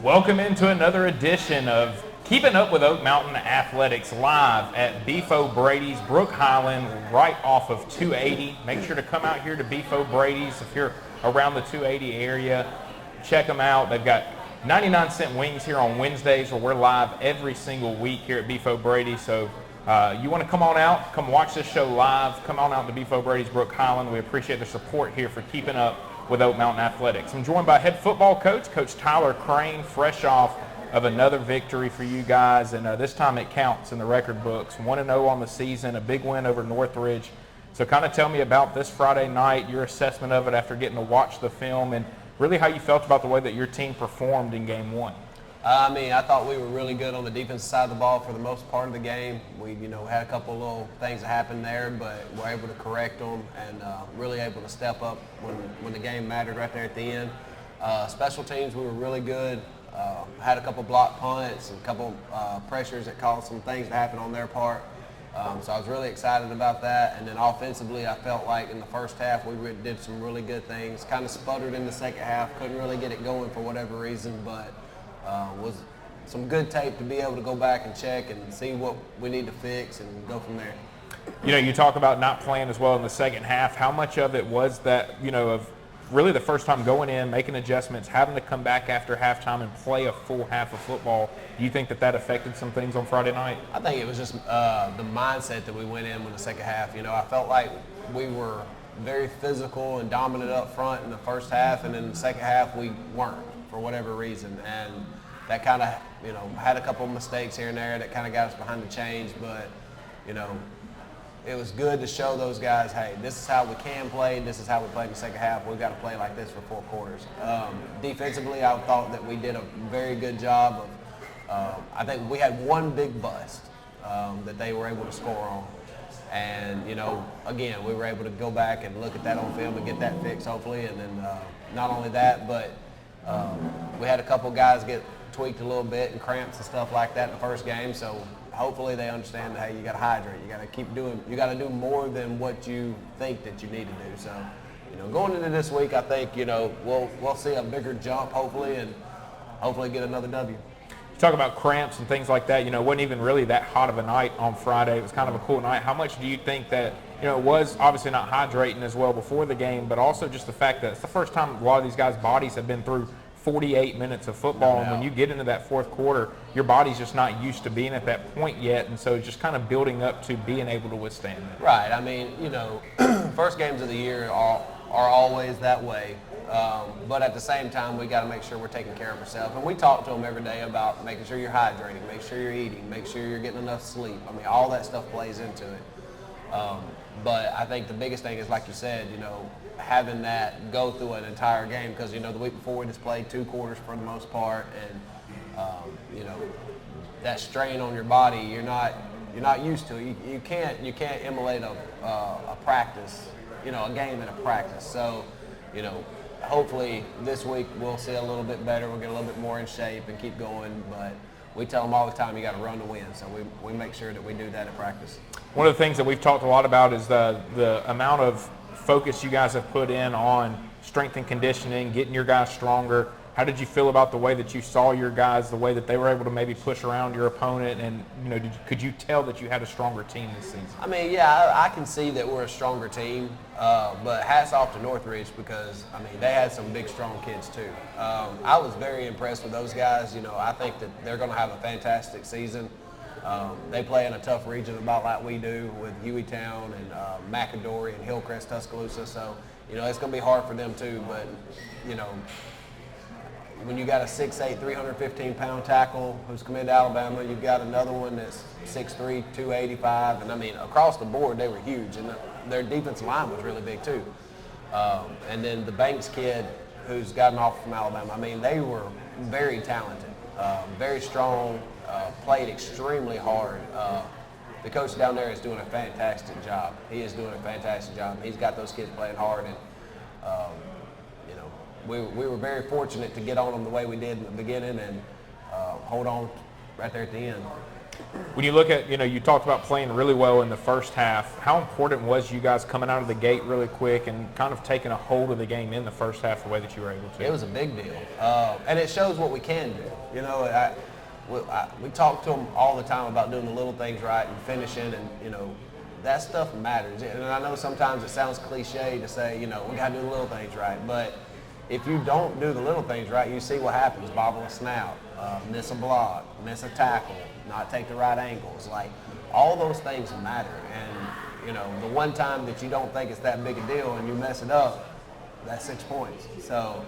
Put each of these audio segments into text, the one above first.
Welcome into another edition of Keeping Up with Oak Mountain Athletics live at Beef O'Brady's, Brook Highland, right off of 280. Make sure to come out here to Beef O'Brady's if you're around the 280 area. Check them out. They've got 99-cent wings here on Wednesdays, where we're live every single week here at Beef O'Brady's. So you want to come on out, come watch this show live, come on out to Beef O'Brady's, Brook Highland. We appreciate the support here for Keeping Up with Oak Mountain Athletics. I'm joined by head football coach, Coach Tyler Crane, fresh off of another victory for you guys, and this time it counts in the record books. 1-0 on the season, a big win over Northridge. So kind of tell me about this Friday night, your assessment of it after getting to watch the film, and really how you felt about the way that your team performed in game one. I thought we were really good on the defensive side of the ball for the most part of the game. We, had a couple little things that happened there, but we're able to correct them and really able to step up when the game mattered right there at the end. Special teams, we were really good. Had a couple block punts and a couple pressures that caused some things to happen on their part. So I was really excited about that. And then offensively, I felt like in the first half we did some really good things. Kind of sputtered in the second half, couldn't really get it going for whatever reason, but was some good tape to be able to go back and check and see what we need to fix and go from there. You talk about not playing as well in the second half. How much of it was that, of really the first time going in, making adjustments, having to come back after halftime and play a full half of football? Do you think that affected some things on Friday night? I think it was just the mindset that we went in the second half. I felt like we were very physical and dominant up front in the first half, and in the second half we weren't for whatever reason. And that kind of, had a couple of mistakes here and there that kind of got us behind the chains. But, it was good to show those guys, hey, this is how we can play, this is how we played in the second half. We've got to play like this for 4 quarters. Defensively, I thought that we did a very good job of, I think we had one big bust that they were able to score on. And, again, we were able to go back and look at that on film and get that fixed, hopefully. And then not only that, but we had a couple guys get tweaked a little bit and cramps and stuff like that in the first game. So hopefully they understand that, hey, you got to hydrate. You got to keep doing. You got to do more than what you think that you need to do. So, going into this week, I think we'll see a bigger jump hopefully, and hopefully get another W. You talk about cramps and things like that. It wasn't even really that hot of a night on Friday. It was kind of a cool night. How much do you think that it was obviously not hydrating as well before the game, but also just the fact that it's the first time a lot of these guys' bodies have been through 48 minutes of football, and when you get into that fourth quarter, your body's just not used to being at that point yet, and so just kind of building up to being able to withstand it. Right. First games of the year are always that way, but at the same time, we got to make sure we're taking care of ourselves, and we talk to them every day about making sure you're hydrating, make sure you're eating, make sure you're getting enough sleep. All that stuff plays into it. But I think the biggest thing is, like you said, having that go through an entire game, because the week before we just played 2 quarters for the most part, and that strain on your body, you're not used to. You can't emulate a practice, a game in a practice. So hopefully this week we'll see a little bit better. We'll get a little bit more in shape and keep going. But we tell them all the time, you got to run to win. So we make sure that we do that at practice. One of the things that we've talked a lot about is the amount of focus you guys have put in on strength and conditioning, getting your guys stronger. How did you feel about the way that you saw your guys, the way that they were able to maybe push around your opponent, and could you tell that you had a stronger team this season? I can see that we're a stronger team, but hats off to Northridge, because they had some big, strong kids too. I was very impressed with those guys. I think that they're going to have a fantastic season. They play in a tough region about like we do with Hueytown and McAdory and Hillcrest, Tuscaloosa. So, it's going to be hard for them too. But, when you got a 6'8", 315-pound tackle who's coming to Alabama, you've got another one that's 6'3", 285. And, across the board, they were huge. And their defensive line was really big too. And then the Banks kid who's gotten off from Alabama, they were very talented, very strong. Played extremely hard. The coach down there is doing a fantastic job. He is doing a fantastic job. He's got those kids playing hard, and we were very fortunate to get on them the way we did in the beginning and hold on right there at the end. When you look at, you talked about playing really well in the first half. How important was you guys coming out of the gate really quick and kind of taking a hold of the game in the first half the way that you were able to? It was a big deal. And it shows what we can do. We talk to them all the time about doing the little things right and finishing, and, that stuff matters. And I know sometimes it sounds cliche to say, we got to do the little things right. But if you don't do the little things right, you see what happens. Bobble a snap, miss a block, miss a tackle, not take the right angles. Like, all those things matter. And, the one time that you don't think it's that big a deal and you mess it up, that's 6 points. So,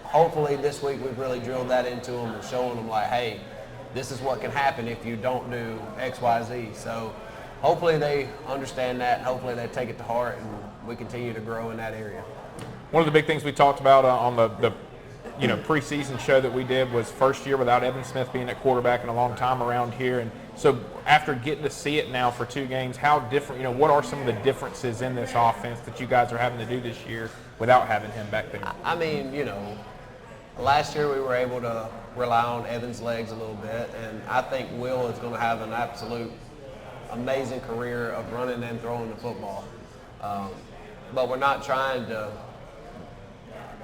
hopefully this week we've really drilled that into them and showing them, like, hey, this is what can happen if you don't do X, Y, Z. So hopefully they understand that. Hopefully they take it to heart, and we continue to grow in that area. One of the big things we talked about on the preseason show that we did was first year without Evan Smith being at quarterback in a long time around here. And so after getting to see it now for 2 games, how different, what are some of the differences in this offense that you guys are having to do this year without having him back there? I mean, last year we were able to rely on Evan's legs a little bit, and I think Will is going to have an absolute amazing career of running and throwing the football. But we're not trying to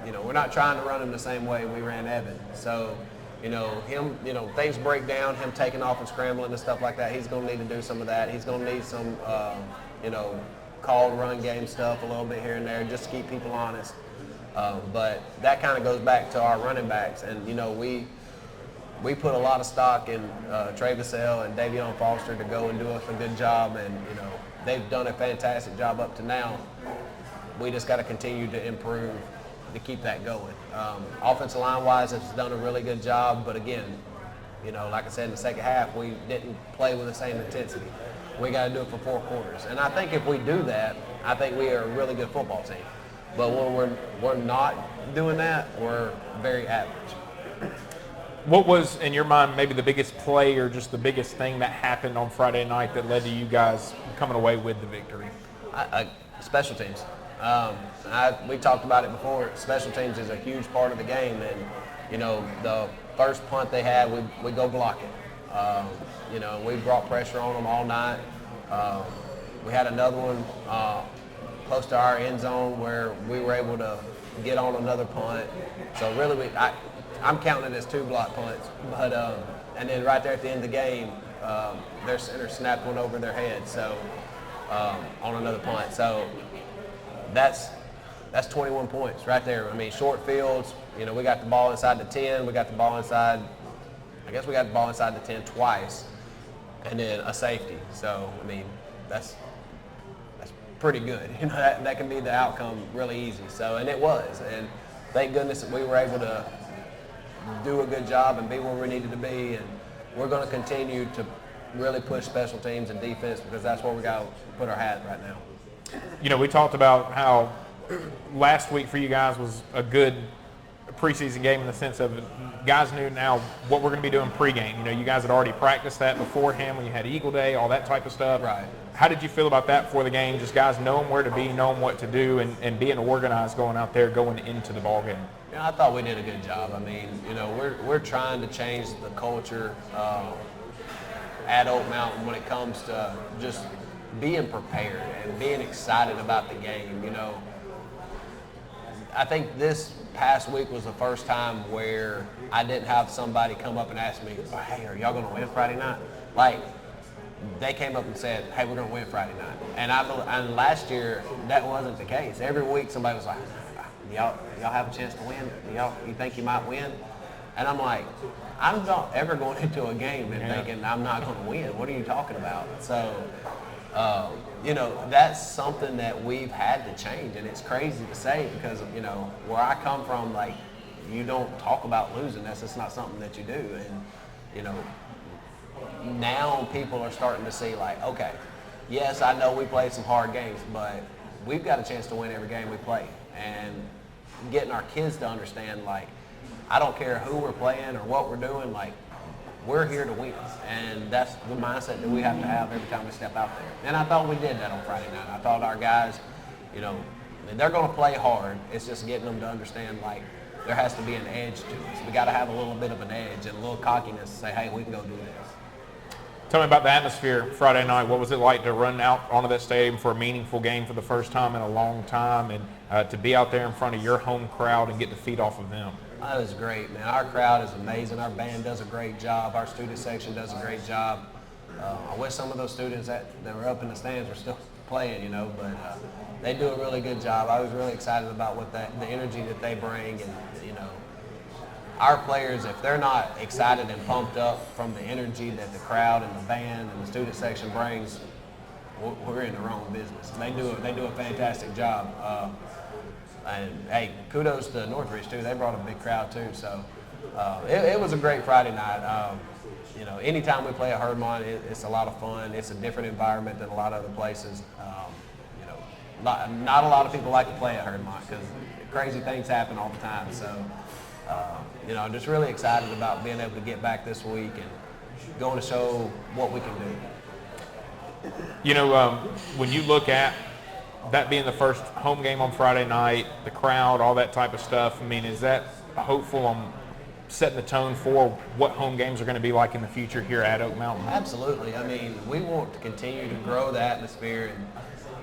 run him the same way we ran Evan. So, him, things break down, him taking off and scrambling and stuff like that, he's going to need to do some of that. He's going to need some, called run game stuff a little bit here and there just to keep people honest. But that kind of goes back to our running backs. And, we put a lot of stock in Trey, Vassell and Davion Foster to go and do us a good job. And, they've done a fantastic job up to now. We just got to continue to improve to keep that going. Offensive line-wise, has done a really good job. But, again, like I said, in the second half, we didn't play with the same intensity. We got to do it for 4 quarters. And I think if we do that, I think we are a really good football team. But when we're not doing that, we're very average. What was, in your mind, maybe the biggest play or just the biggest thing that happened on Friday night that led to you guys coming away with the victory? Special teams. We talked about it before. Special teams is a huge part of the game. And, the first punt they had, we go block it. We brought pressure on them all night. We had another one close to our end zone where we were able to get on another punt. So really, I'm counting it as 2 block punts. But and then right there at the end of the game, their center snapped one over their head. So on another punt. So that's 21 points right there. I mean, short fields. We got the ball inside the 10. We got the ball inside. I guess we got the ball inside the 10 twice, and then a safety. So I mean, that's pretty good. That can be the outcome really easy. So, and it was. And thank goodness that we were able to do a good job and be where we needed to be. And we're going to continue to really push special teams and defense because that's where we got to put our hat right now. We talked about how last week for you guys was a good preseason game in the sense of guys knew now what we're going to be doing pregame. You guys had already practiced that beforehand when you had Eagle Day, all that type of stuff. Right. How did you feel about that before the game? Just guys knowing where to be, knowing what to do, and being organized going out there, going into the ball game. I thought we did a good job. I mean, we're trying to change the culture at Oak Mountain when it comes to just being prepared and being excited about the game. I think this past week was the first time where I didn't have somebody come up and ask me, hey, are y'all going to win Friday night? Like, they came up and said, hey, we're going to win Friday night. And last year, that wasn't the case. Every week, somebody was like, y'all have a chance to win? You think you might win? And I'm like, I'm not ever going into a game and thinking I'm not going to win. What are you talking about? So, that's something that we've had to change. And it's crazy to say because, where I come from, like, you don't talk about losing. That's just not something that you do. And, now people are starting to see, like, okay, yes, I know we played some hard games, but we've got a chance to win every game we play. And getting our kids to understand, like, I don't care who we're playing or what we're doing, like, we're here to win. And that's the mindset that we have to have every time we step out there. And I thought we did that on Friday night. I thought our guys, they're going to play hard. It's just getting them to understand, like, there has to be an edge to us. We got to have a little bit of an edge and a little cockiness to say, hey, we can go do this. Tell me about the atmosphere Friday night. What was it like to run out onto that stadium for a meaningful game for the first time in a long time, and to be out there in front of your home crowd and get to feed off of them? That was great, man. Our crowd is amazing. Our band does a great job. Our student section does a great job. I wish some of those students that were up in the stands were still playing, but they do a really good job. I was really excited about the energy that they bring, and our players, if they're not excited and pumped up from the energy that the crowd and the band and the student section brings, we're in the wrong business. They do a fantastic job. And hey, kudos to Northridge too. They brought a big crowd too. So it was a great Friday night. Anytime we play at Herdmont, it's a lot of fun. It's a different environment than a lot of other places. Not a lot of people like to play at Herdmont because crazy things happen all the time. So. I'm just really excited about being able to get back this week and going to show what we can do. When you look at that being the first home game on Friday night, the crowd, all that type of stuff, is that hopeful on setting the tone for what home games are going to be like in the future here at Oak Mountain? Absolutely. We want to continue to grow the atmosphere,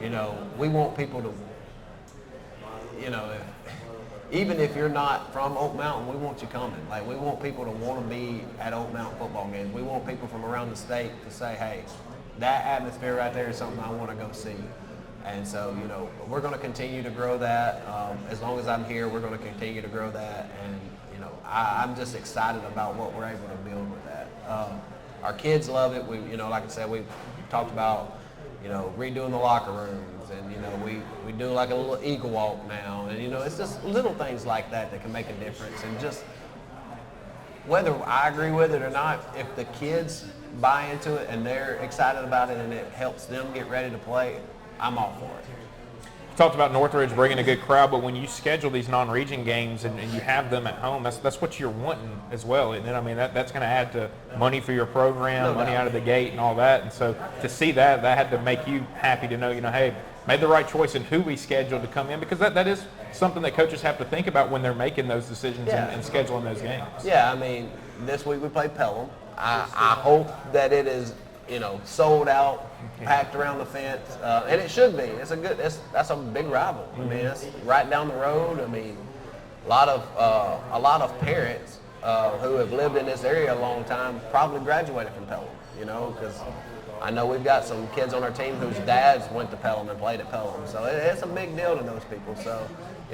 and, we want people to, even if you're not from Oak Mountain, we want you coming. We want people to want to be at Oak Mountain football games. We want people from around the state to say, hey, that atmosphere right there is something I want to go see. And so, we're going to continue to grow that. As long as I'm here, we're going to continue to grow that. And, I'm just excited about what we're able to build with that. Our kids love it. We, like I said, we talked about, redoing the locker rooms. And, we do like a little eagle walk now. And, it's just little things like that can make a difference. And just whether I agree with it or not, if the kids buy into it and they're excited about it and it helps them get ready to play, I'm all for it. You talked about Northridge bringing a good crowd, but when you schedule these non-region games and you have them at home, that's what you're wanting as well, isn't it? That's going to add to money for your program, money out of the gate and all that. And so to see that had to make you happy to know, hey, made the right choice in who we scheduled to come in, because that is something that coaches have to think about when they're making those decisions and scheduling those games. Yeah, this week we played Pelham. I hope that it is, sold out, packed around the fence, and it should be. That's a big rival. It's right down the road. A lot of parents who have lived in this area a long time probably graduated from Pelham. Because I know we've got some kids on our team whose dads went to Pelham and played at Pelham, so it's a big deal to those people. So,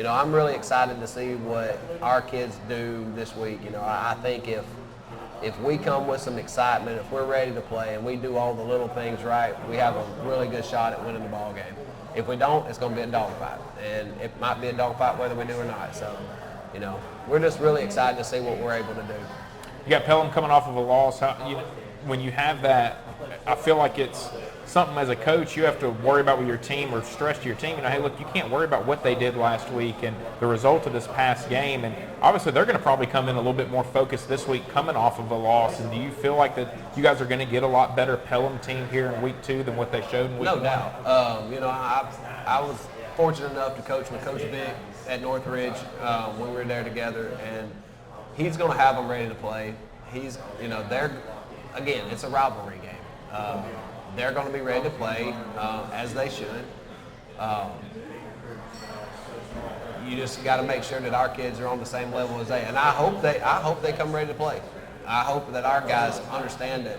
I'm really excited to see what our kids do this week. I think if we come with some excitement, if we're ready to play and we do all the little things right, we have a really good shot at winning the ball game. If we don't, it's going to be a dogfight, and it might be a dogfight whether we do or not. So, we're just really excited to see what we're able to do. You got Pelham coming off of a loss. When you have that, I feel like it's something as a coach you have to worry about with your team or stress to your team. Hey, look, you can't worry about what they did last week and the result of this past game. And obviously they're going to probably come in a little bit more focused this week coming off of a loss. And do you feel like that you guys are going to get a lot better Pelham team here in week 2 than what they showed in week 1? No doubt. I was fortunate enough to coach with Coach Vic at Northridge when we were there together. And he's going to have them ready to play. Again, it's a rivalry game. They're going to be ready to play as they should. You just got to make sure that our kids are on the same level as they. And I hope they come ready to play. I hope that our guys understand that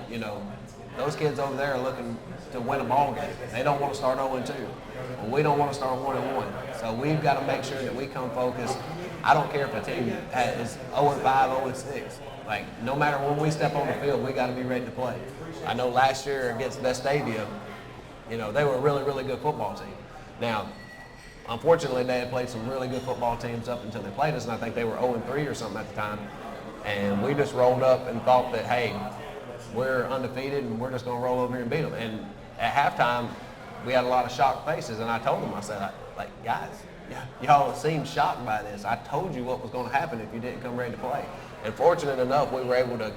those kids over there are looking to win a ball game. They don't want to start 0-2. Well, we don't want to start 1-1. So we've got to make sure that we come focused. I don't care if a team is 0-5, 0-6. No matter when we step on the field, we got to be ready to play. I know last year against Vestavia, they were a really, really good football team. Now, unfortunately, they had played some really good football teams up until they played us, and I think they were 0-3 or something at the time. And we just rolled up and thought that, hey, we're undefeated and we're just going to roll over here and beat them. And at halftime, we had a lot of shocked faces, and I told them, I said, guys, y'all seem shocked by this. I told you what was going to happen if you didn't come ready to play. And fortunate enough, we were able to,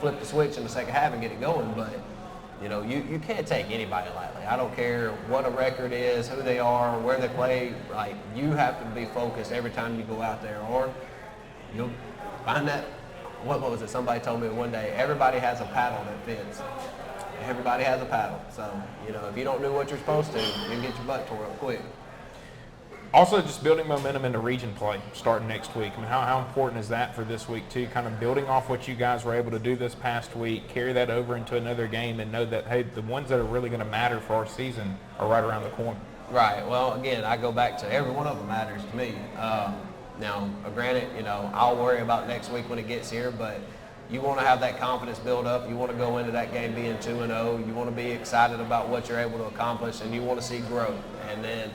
flip the switch in the second half and get it going. But, you can't take anybody lightly. I don't care what a record is, who they are, where they play. You have to be focused every time you go out there, or you'll find that. What was it? Somebody told me one day, everybody has a paddle that fits. everybody has a paddle. So, you know, if you don't do what you're supposed to, you can get your butt tore up quick. Also, just building momentum into region play starting next week. I mean, how important is that for this week, too? Kind of building off what you guys were able to do this past week, carry that over into another game and know that, hey, the ones that are really going to matter for our season are right around the corner. Right. Well, again, I go back to every one of them matters to me. Now, granted, you know, I'll worry about next week when it gets here, but you want to have that confidence build up. You want to go into that game being 2-0. You want to be excited about what you're able to accomplish, and you want to see growth. And then,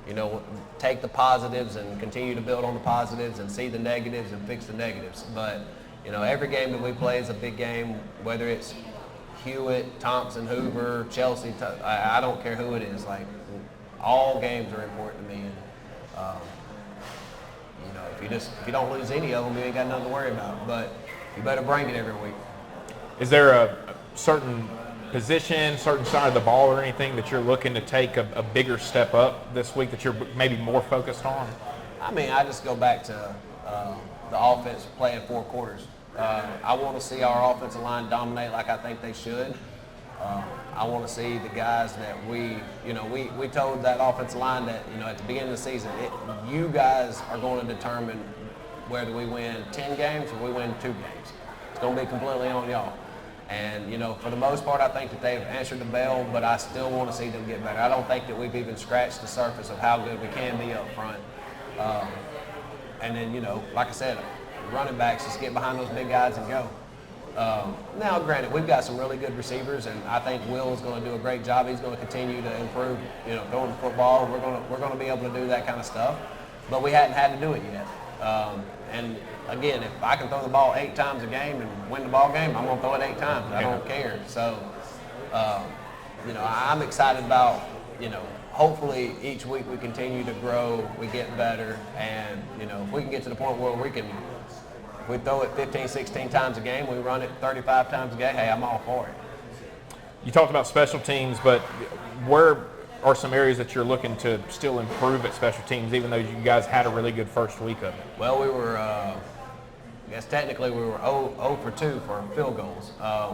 you know, take the positives and continue to build on the positives and see the negatives and fix the negatives. But, you know, every game that we play is a big game, whether it's Hewitt, Thompson, Hoover, Chelsea. I don't care who it is. Like, all games are important to me. And, you know, if you don't lose any of them, you ain't got nothing to worry about. But you better bring it every week. Is there a certain position, certain side of the ball or anything that you're looking to take a bigger step up this week that you're maybe more focused on? I mean, I just go back to the offense playing 4 quarters. I want to see our offensive line dominate like I think they should. I want to see the guys that we told that offensive line that, you know, at the beginning of the season, you guys are going to determine whether we win 10 games or we win 2 games. It's going to be completely on y'all. And, you know, for the most part, I think that they've answered the bell, but I still want to see them get better. I don't think that we've even scratched the surface of how good we can be up front. And then, you know, like I said, running backs, just get behind those big guys and go. Now, granted, we've got some really good receivers, and I think Will is going to do a great job. He's going to continue to improve, you know, throwing the football. We're going to be able to do that kind of stuff, but we hadn't had to do it yet. And again, if I can throw the ball 8 times a game and win the ball game, I'm going to throw it 8 times. I don't care. So, you know, I'm excited about, you know, hopefully each week we continue to grow, we get better, and, you know, if we can get to the point where we throw it 15, 16 times a game, we run it 35 times a game, hey, I'm all for it. You talked about special teams, but where are some areas that you're looking to still improve at special teams, even though you guys had a really good first week of it? Well, we were, I guess technically we were 0 for 2 for field goals.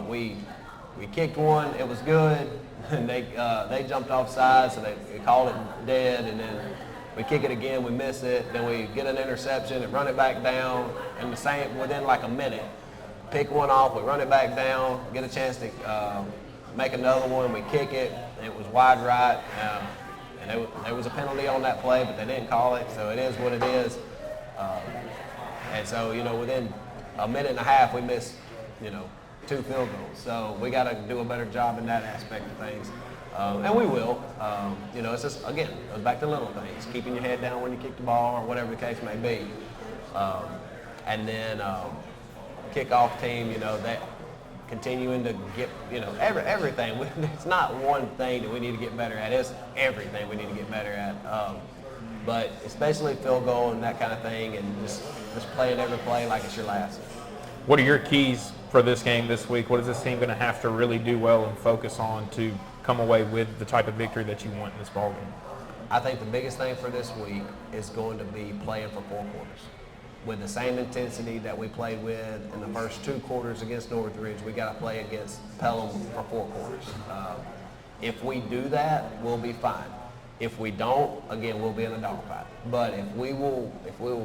We kicked one, it was good, and they jumped off sides, so they called it dead, and then we kick it again, we miss it, then we get an interception and run it back down, and the same within like a minute. Pick one off, we run it back down, get a chance to make another one, we kick it, it was wide right, and there was a penalty on that play, but they didn't call it, so it is what it is. And so, you know, within a minute and a half, we missed, you know, 2 field goals. So we got to do a better job in that aspect of things. And we will. You know, it's just, again, it goes back to little things, keeping your head down when you kick the ball or whatever the case may be. And then kickoff team, you know, that continuing to get, you know, everything. It's not one thing that we need to get better at. It's everything we need to get better at. But especially field goal and that kind of thing, and just playing every play like it's your last. What are your keys for this game this week? What is this team going to have to really do well and focus on to come away with the type of victory that you want in this ballgame? I think the biggest thing for this week is going to be playing for 4 quarters. With the same intensity that we played with in the first 2 quarters against Northridge, we got to play against Pelham for 4 quarters. If we do that, we'll be fine. If we don't, again, we'll be in a dogfight. But if we will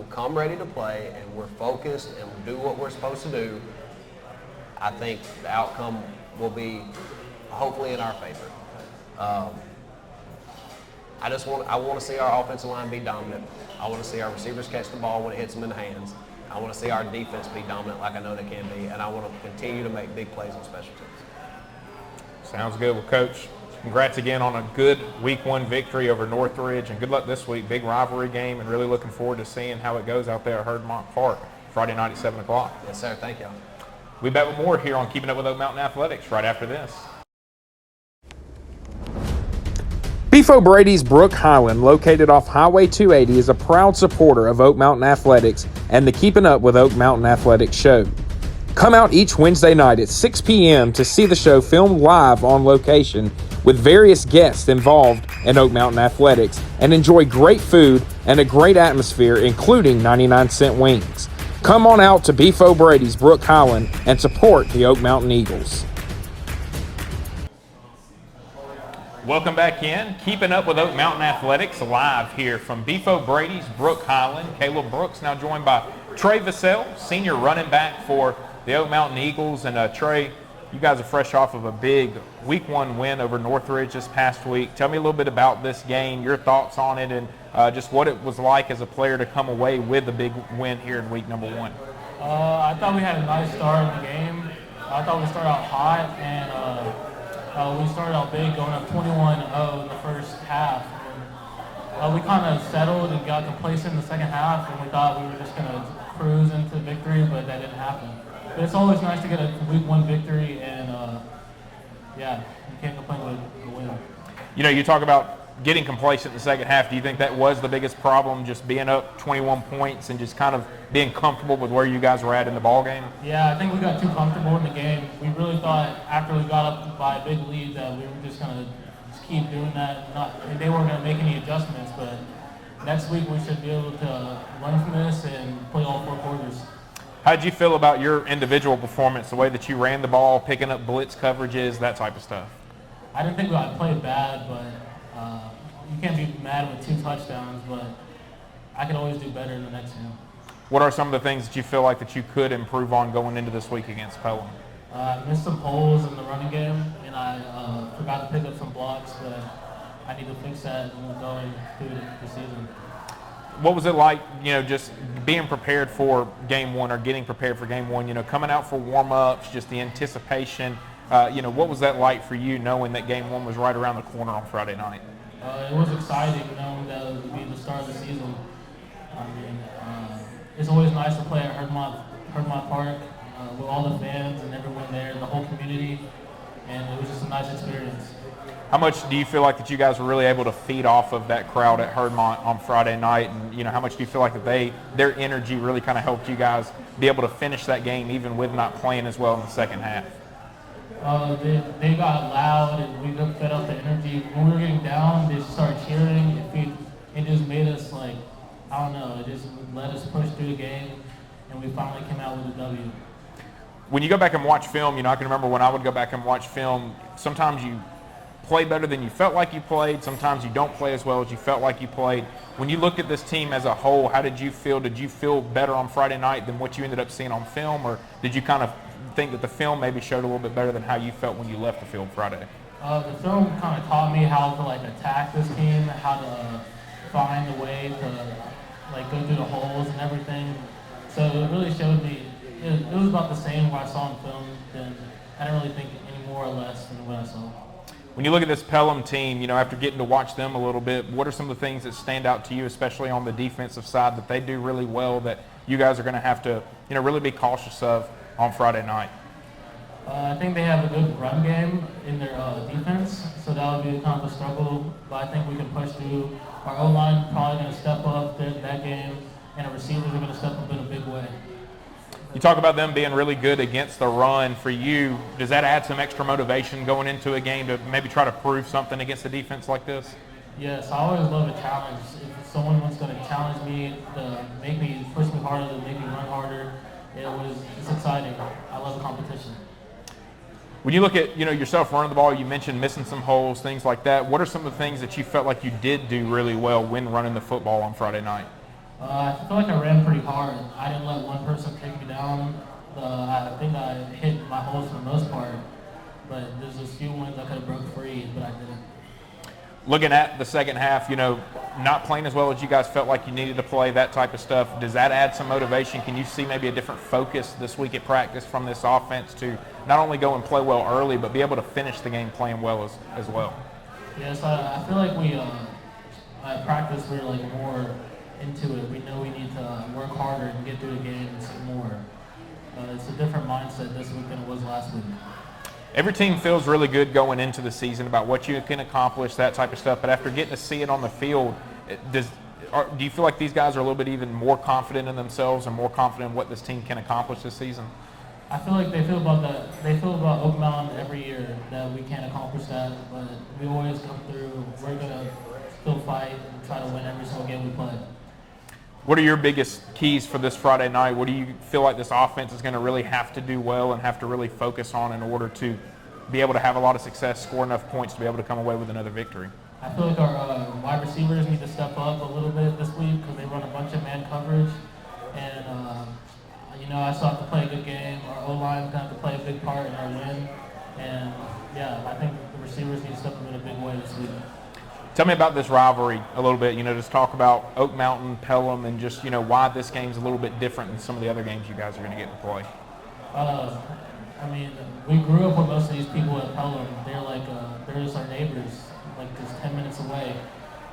come ready to play and we're focused and do what we're supposed to do, I think the outcome will be hopefully in our favor. I want to see our offensive line be dominant. I want to see our receivers catch the ball when it hits them in the hands. I want to see our defense be dominant like I know they can be, and I want to continue to make big plays on special teams. Sounds good. Well, Coach, congrats again on a good Week 1 victory over Northridge, and good luck this week. Big rivalry game, and really looking forward to seeing how it goes out there at Herdmont Park Friday night at 7 o'clock. Yes, sir. Thank you. We'll be back with more here on Keeping Up with Oak Mountain Athletics right after this. Beef O'Brady's Brook Highland, located off Highway 280, is a proud supporter of Oak Mountain Athletics and the Keeping Up with Oak Mountain Athletics show. Come out each Wednesday night at 6 p.m. to see the show filmed live on location with various guests involved in Oak Mountain Athletics and enjoy great food and a great atmosphere, including 99-cent wings. Come on out to Beef O'Brady's Brook Highland and support the Oak Mountain Eagles. Welcome back in. Keeping Up with Oak Mountain Athletics live here from Beef O'Brady's Brook Highland. Caleb Brooks now joined by Trey Vassell, senior running back for the Oak Mountain Eagles. And Trey, you guys are fresh off of a big Week 1 win over Northridge this past week. Tell me a little bit about this game, your thoughts on it, and just what it was like as a player to come away with a big win here in week number 1. I thought we had a nice start in the game. I thought we started out hot, and we started out big, going up 21-0 in the first half. And, we kind of settled and got complacent in the second half, and we thought we were just going to cruise into victory, but that didn't happen. But it's always nice to get a Week 1 victory, and you can't complain with the win. You know, you talk about getting complacent in the second half. Do you think that was the biggest problem, just being up 21 points and just kind of being comfortable with where you guys were at in the ball game? Yeah, I think we got too comfortable in the game. We really thought after we got up by a big lead that we were just going to just keep doing that. And they weren't going to make any adjustments, but next week we should be able to learn from this and play all 4 quarters. How did you feel about your individual performance, the way that you ran the ball, picking up blitz coverages, that type of stuff? I didn't think I played bad, but you can't be mad with 2 touchdowns, but I can always do better in the next game. What are some of the things that you feel like that you could improve on going into this week against Pelham? I missed some holes in the running game, and I forgot to pick up some blocks, but I need to fix that and we'll go through the season. What was it like, you know, just being prepared for game 1 or getting prepared for game 1, you know, coming out for warm-ups, just the anticipation, what was that like for you knowing that game 1 was right around the corner on Friday night? It was exciting knowing that it would be the start of the season. I mean, it's always nice to play at Herdmont Park with all the fans and everyone there, the whole community, and it was just a nice experience. How much do you feel like that you guys were really able to feed off of that crowd at Herdmont on Friday night? And, you know, how much do you feel like that their energy really kind of helped you guys be able to finish that game even with not playing as well in the second half? They got loud and we fed off the energy. When we were getting down, they started cheering. It just made us like, I don't know, it just let us push through the game, and we finally came out with a W. When you go back and watch film, you know, I can remember when I would go back and watch film, sometimes you play better than you felt like you played. Sometimes you don't play as well as you felt like you played. When you look at this team as a whole, how did you feel? Did you feel better on Friday night than what you ended up seeing on film, or did you kind of think that the film maybe showed a little bit better than how you felt when you left the field Friday? The film kind of taught me how to attack this team, how to find a way to go through the holes and everything. So it really showed me. It was about the same what I saw in film. Then I didn't really think any more or less than what I saw. When you look at this Pelham team, you know, after getting to watch them a little bit, what are some of the things that stand out to you, especially on the defensive side, that they do really well that you guys are going to have to, you know, really be cautious of on Friday night? I think they have a good run game in their defense, so that would be kind of a struggle, but I think we can push through. Our O-line probably going to step up that game, and our receivers are going to step up in a big way. You talk about them being really good against the run. For you, does that add some extra motivation going into a game to maybe try to prove something against a defense like this? Yes, I always love a challenge. If someone was going to challenge me, to make me push me harder, to make me run harder, it's exciting. I love competition. When you look at, you know, yourself running the ball, you mentioned missing some holes, things like that. What are some of the things that you felt like you did do really well when running the football on Friday night? I feel like I ran pretty hard. I didn't let one person take me down. I think I hit my holes for the most part, but there's a few ones I could have broke free, but I didn't. Looking at the second half, you know, not playing as well as you guys felt like you needed to play, that type of stuff, does that add some motivation? Can you see maybe a different focus this week at practice from this offense to not only go and play well early, but be able to finish the game playing well as well? Yes, I feel like we at practice we're more into it. We know we need to work harder and get through the games more. It's a different mindset this week than it was last week. Every team feels really good going into the season about what you can accomplish, that type of stuff. But after getting to see it on the field, do you feel like these guys are a little bit even more confident in themselves and more confident in what this team can accomplish this season? I feel like they feel about that. They feel about Oak Mountain every year that we can't accomplish that, but we always come through. We're gonna still fight and try to win every single game we play. What are your biggest keys for this Friday night? What do you feel like this offense is going to really have to do well and have to really focus on in order to be able to have a lot of success, score enough points to be able to come away with another victory? I feel like our wide receivers need to step up a little bit this week because they run a bunch of man coverage. And, I still have to play a good game. Our O-line is going to have to play a big part in our win. And, yeah, I think the receivers need to step up in a big way this week. Tell me about this rivalry a little bit. Just talk about Oak Mountain, Pelham, and just, why this game's a little bit different than some of the other games you guys are going to get to play. We grew up with most of these people at Pelham. They're just our neighbors, just 10 minutes away.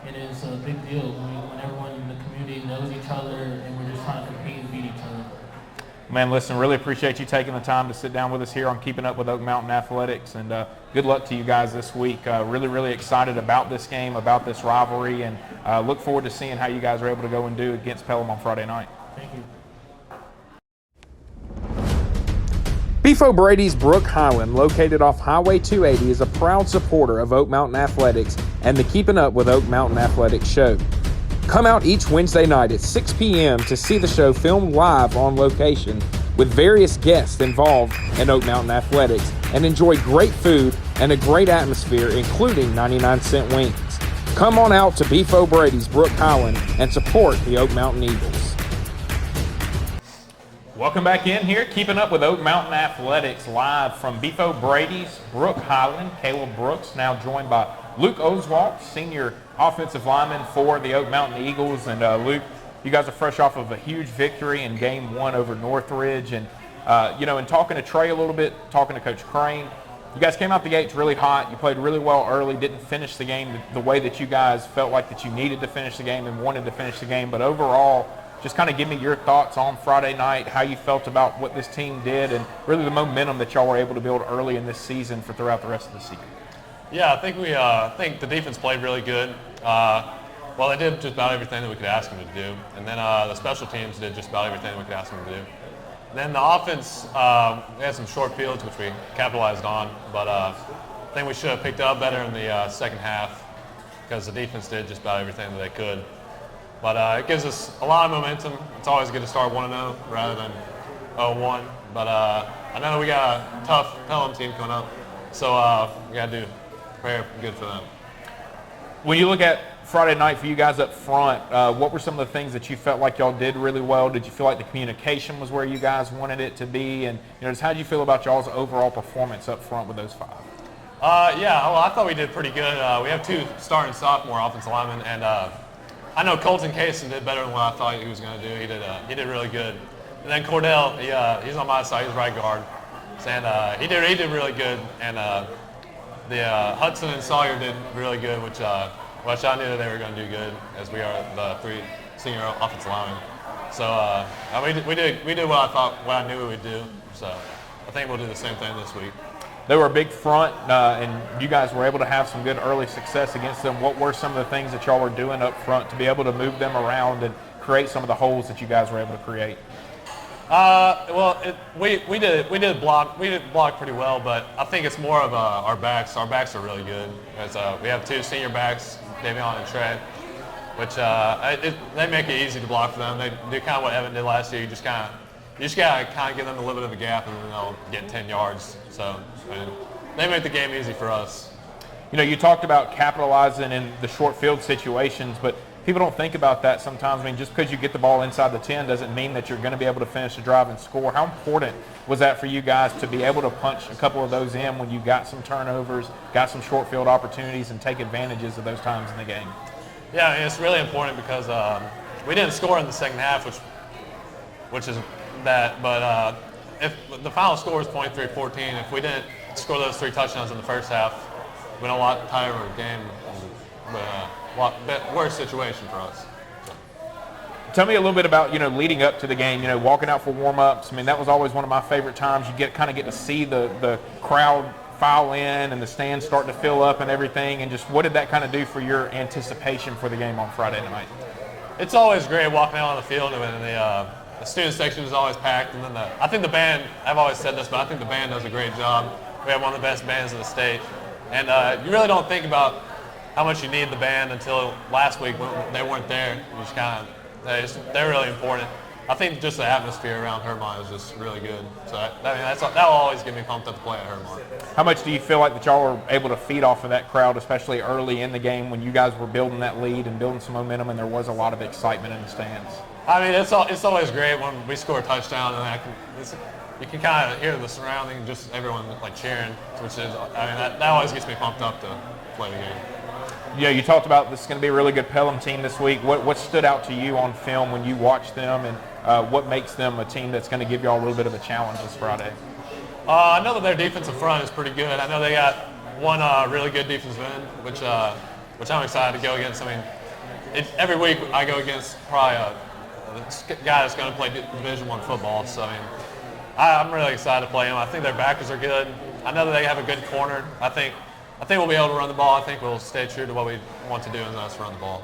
It is a big deal when everyone in the community knows each other and we're just trying to compete and beat each other. Man, listen, really appreciate you taking the time to sit down with us here on Keeping Up with Oak Mountain Athletics, and good luck to you guys this week. Really, really excited about this game, about this rivalry, and look forward to seeing how you guys are able to go and do against Pelham on Friday night. Thank you. Beef O'Brady's Brook Highland, located off Highway 280, is a proud supporter of Oak Mountain Athletics and the Keeping Up with Oak Mountain Athletics show. Come out each Wednesday night at 6 p.m. to see the show filmed live on location with various guests involved in Oak Mountain Athletics and enjoy great food and a great atmosphere, including 99-cent wings. Come on out to Beef O'Brady's Brook Highland and support the Oak Mountain Eagles. Welcome back in here, Keeping Up with Oak Mountain Athletics, live from Beef O'Brady's Brook Highland. Caleb Brooks now joined by Luke Oswalt, senior offensive lineman for the Oak Mountain Eagles. And Luke, you guys are fresh off of a huge victory in Game 1 over Northridge. And, in talking to Trey a little bit, talking to Coach Crane, you guys came out the gates really hot. You played really well early, didn't finish the game the way that you guys felt like that you needed to finish the game and wanted to finish the game. But overall, just kind of give me your thoughts on Friday night, how you felt about what this team did, and really the momentum that y'all were able to build early in this season for throughout the rest of the season. Yeah, I think the defense played really good. They did just about everything that we could ask them to do. And then the special teams did just about everything that we could ask them to do. Then the offense, we had some short fields, which we capitalized on. But I think we should have picked up better in the second half because the defense did just about everything that they could. But it gives us a lot of momentum. It's always good to start 1-0 rather than 0-1. But I know we got a tough Pelham team coming up, so we got to do very good for them. When you look at Friday night for you guys up front, what were some of the things that you felt like y'all did really well? Did you feel like the communication was where you guys wanted it to be? And just how did you feel about y'all's overall performance up front with those five? I thought we did pretty good. We have two starting sophomore offensive linemen, and I know Colton Kaysen did better than what I thought he was going to do. He did really good. And then Cordell, he's on my side. He's right guard, and he did really good. And the Hudson and Sawyer did really good, which I knew that they were going to do good, as we are the three senior offensive linemen. So we did what I knew we would do. So I think we'll do the same thing this week. They were a big front, and you guys were able to have some good early success against them. What were some of the things that y'all were doing up front to be able to move them around and create some of the holes that you guys were able to create? We did block pretty well, but I think it's more of our backs. Our backs are really good. We have two senior backs, Davion and Trey, which they make it easy to block for them. They do kind of what Evan did last year. You just gotta kind of give them a little bit of a gap, and then they'll get 10 yards. So they make the game easy for us. You talked about capitalizing in the short field situations, but people don't think about that sometimes. Just because you get the ball inside the 10 doesn't mean that you're going to be able to finish the drive and score. How important was that for you guys to be able to punch a couple of those in when you got some turnovers, got some short field opportunities, and take advantages of those times in the game? Yeah, it's really important because we didn't score in the second half, which is that. But if the final score is 23-14, if we didn't score those 3 touchdowns in the first half, we'd have a lot tighter game, but a lot worse situation for us. Tell me a little bit about, leading up to the game, walking out for warm-ups. That was always one of my favorite times. You kind of get to see the crowd file in and the stands starting to fill up and everything. And just what did that kind of do for your anticipation for the game on Friday night? It's always great walking out on the field, and the student section is always packed. And then I think the band, I've always said this, but I think the band does a great job. We have one of the best bands in the state. And you really don't think about how much you need the band until last week when they weren't there. You just they're really important. I think just the atmosphere around Hermon is just really good. So that'll always get me pumped up to play at Hermon. How much do you feel like that y'all were able to feed off of that crowd, especially early in the game when you guys were building that lead and building some momentum and there was a lot of excitement in the stands? I mean, it's always great when we score a touchdown and you can kind of hear the surrounding, just everyone like cheering, which is, I mean, that always gets me pumped up to play the game. Yeah, you talked about this is going to be a really good Pelham team this week. What stood out to you on film when you watched them, and what makes them a team that's going to give you all a little bit of a challenge this Friday? I know that their defensive front is pretty good. I know they got one really good defensive end, which I'm excited to go against. I mean, every week I go against probably a guy that's going to play Division I football. So I mean, I'm really excited to play them. I think their backers are good. I know that they have a good corner. I think we'll be able to run the ball. I think we'll stay true to what we want to do, and that's run the ball.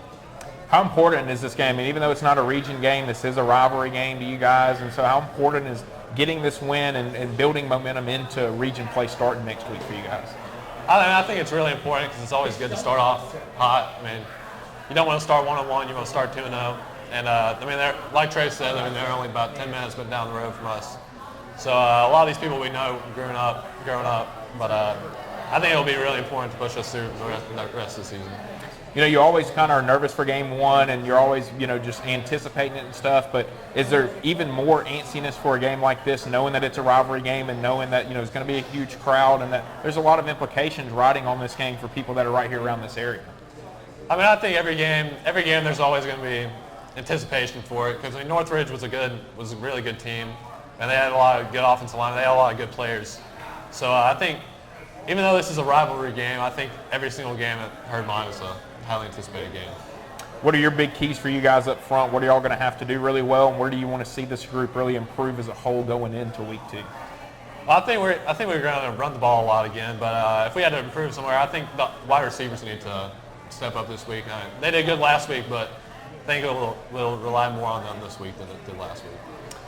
How important is this game? I mean, even though it's not a region game, this is a rivalry game to you guys. And so how important is getting this win and building momentum into region play starting next week for you guys? I think it's really important because it's always good to start off hot. I mean, you don't want to start 1-1. You want to start 2-0. And, I mean, like Trey said, I mean, they're only about 10 minutes down the road from us. So a lot of these people we know growing up. But I think it'll be really important to push us through the rest of the season. You know, you always kind of are nervous for game one, and you're always, just anticipating it and stuff. But is there even more antsiness for a game like this, knowing that it's a rivalry game and knowing that, it's going to be a huge crowd and that there's a lot of implications riding on this game for people that are right here around this area? I mean, I think every game there's always going to be anticipation for it because, I mean, Northridge was a really good team, and they had a lot of good offensive line. They had a lot of good players. So I think even though this is a rivalry game, I think every single game at Hermon is a highly anticipated game. What are your big keys for you guys up front? What are y'all going to have to do really well, and where do you want to see this group really improve as a whole going into week 2? Well, I think we're going to run the ball a lot again, but if we had to improve somewhere, I think the wide receivers need to step up this week. They did good last week, but I think we'll rely more on them this week than it did last week.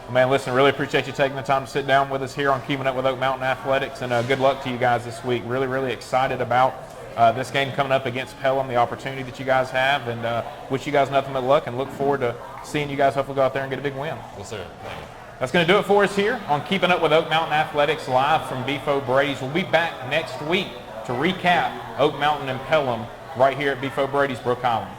Well, man, listen, really appreciate you taking the time to sit down with us here on Keeping Up with Oak Mountain Athletics, and good luck to you guys this week. Really, really excited about this game coming up against Pelham, the opportunity that you guys have, and wish you guys nothing but luck and look forward to seeing you guys hopefully go out there and get a big win. Yes, sir. Thank you. That's going to do it for us here on Keeping Up with Oak Mountain Athletics live from Beefo Brady's. We'll be back next week to recap Oak Mountain and Pelham right here at Beefo Brady's, Brook Island.